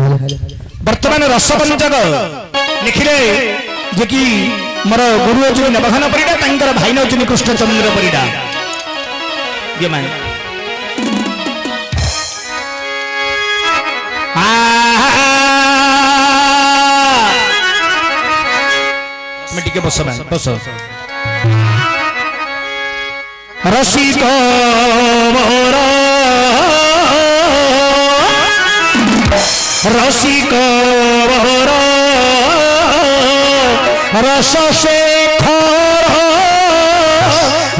वर्तमान रसपंचक लिखिले जे कि मोर गुरु अच्छे नवघन परिडा तांकर भाई नौचनी कृष्णचंद्र परिडा ये मैं टिके बस बस रसिक मोर रसिक मोर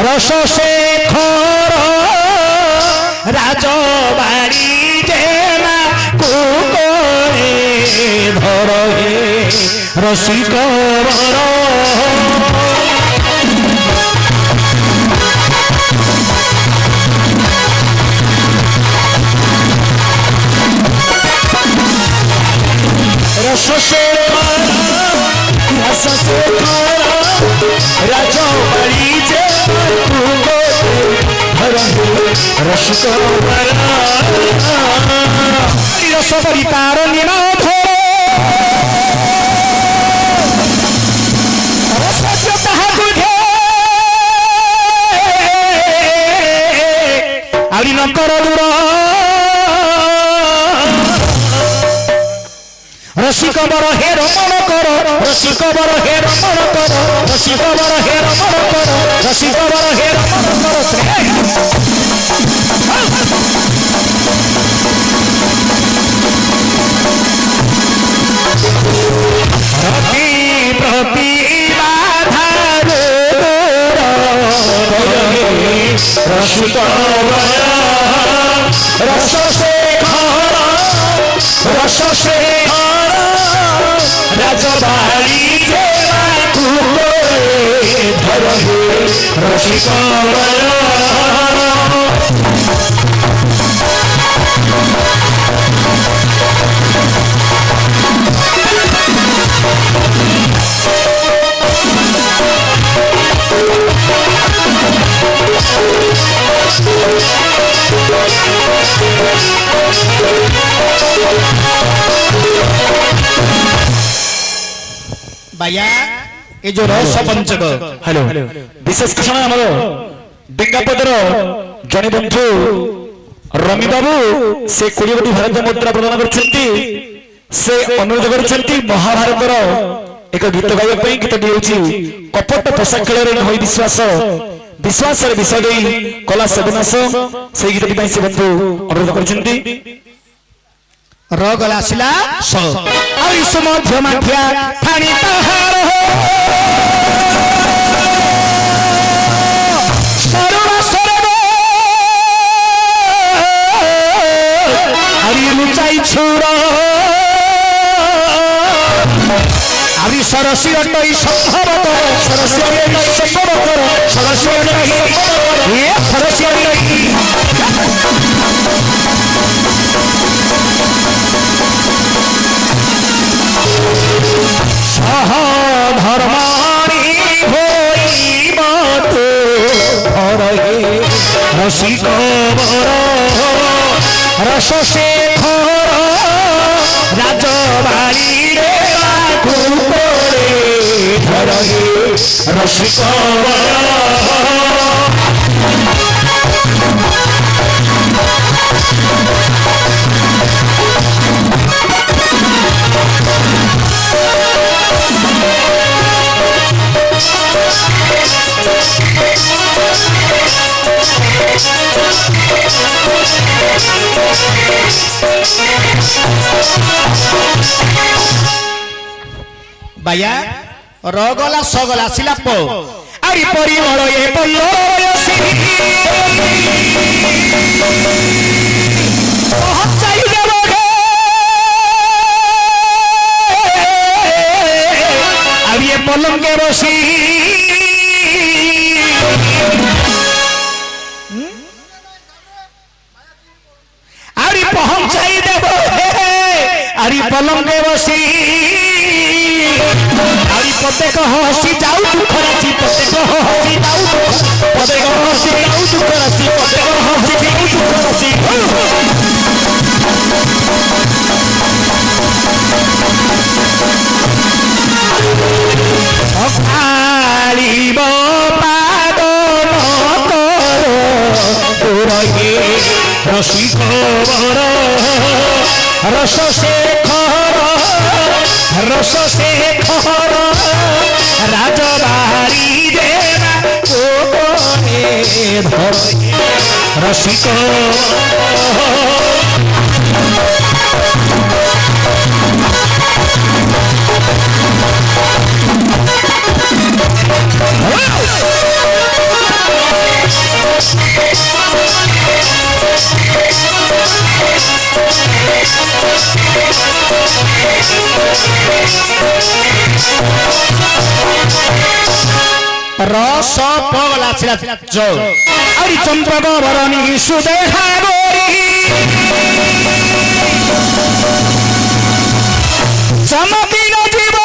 रस शेखर राजबाड़ी जेना कुकोरे धर हे रसिक मोर रस शेखर राजबाड़ी जे रसिक रस परितार निनाथ आड़ी न कर दूर रसिक बर हे रमण कर रसिक बर हे रमण कर रसिक बर हे रमण कर रसिक बर हे रमण कर प्रति प्रति बाधा रसिक रस शेखर रस शेखर राजबाड़ी जेना कुकोरे धर हे रसिक भैया ये जो रस पंचक हेलो विशेष क्षण आम डेंगापदर जड़े बंधु रमी बाबू से 20 कोटी भारत मुद्रा प्रदान करछंती से अनुरोध करछंती महाभारतर एक गीत गाइबा गीत दिउछि कपट पोषा खेल होई विश्वास विश्वास विषय दे कला सदनास से गीत से बंधु अनुरोध करछंती रगला आसिला स और इस मध्य माठिया ठाणी तहार हो सरुणा सरब हरि लुचाई छुरा हरि सरसी अटई संभव कर सरसी अटई संभव कर सरसी अटई ये सरसी अटई सह धर्माणी होई मत धर हे रसिक मोर रस शेखर राजबाड़ी रे कुकोरे धर हे रसिक भैया रगला सगला आसिला पो आरी परिमल ए पल्लसी पहुंचाई देबो गे आरी ए पलंगे बसी आरी पहुंचाई देबो आरी पलंगे बसी आरी पते को हसी जाऊ दुख राशि पते को हसी जाऊ पते को हसी जाऊ दुख राशि पते को हसी जाऊ दुख राशि रसिक बर रस शेखर रस शेखर राजबारी देवा कोने धर रसिक रस पगला अरे चंपक बरनी सुदेहा गोरी चमकिन जीव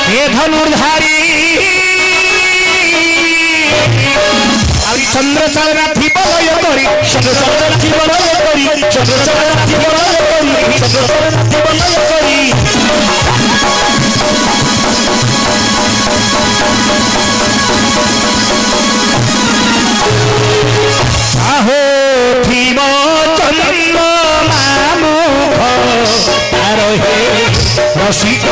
हे धनुर्धारी चंद्रचरणाथी बलय करी चंद्रचरणाथी बलय करी चंद्रचरणाथी बलय करी चंद्रचरणाथी बलय करी आहो थीम चंद्र मामुख तार हे रसिक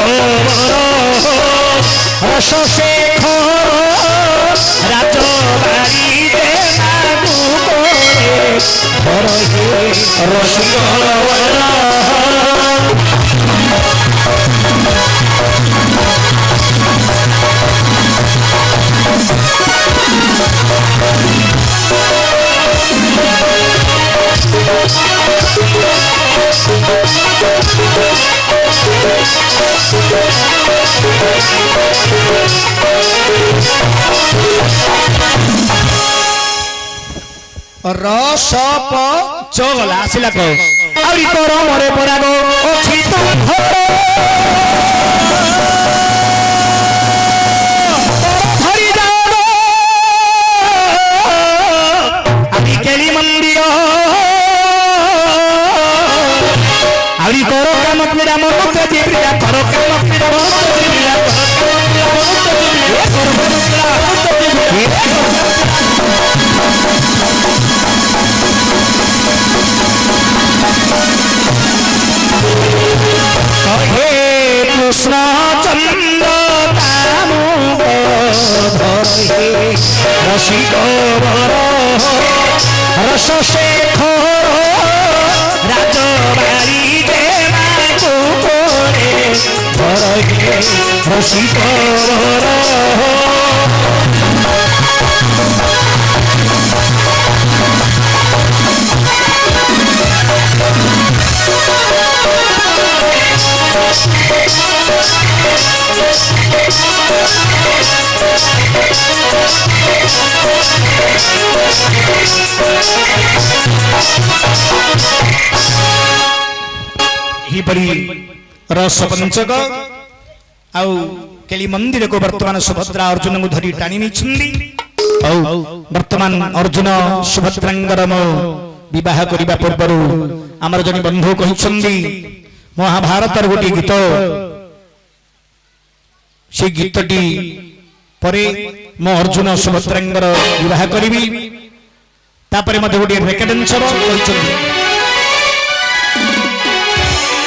रस शेखर राजबारी देवागु कोरे धर हे रसिक रस चगला आसिला को आउरी तोर मरे परागो अछि तुम धरी जाओ आदि केली मंदिर आउरी तोर काम पीड़ा मन के जीविया तोर काम पीड़ा मन के जीविया हे कृष्ण चंद्र दामोदर हे रसिक बर रस शेखर राजबारी देवागु कोरे धर हे रसिक बर रस पंचक आउ केली मंदिर को वर्तमान सुभद्रा अर्जुन को धरी टाणी वर्तमान अर्जुन सुभद्रांगर विवाह करने पूर्व आमर जन बंधु कहते महाभारत गोटे गीत से गीतटी परे मो अर्जुन सुभद्रांगर विवाह करी तापर मत गोटे रेकर्ड डांसर कहते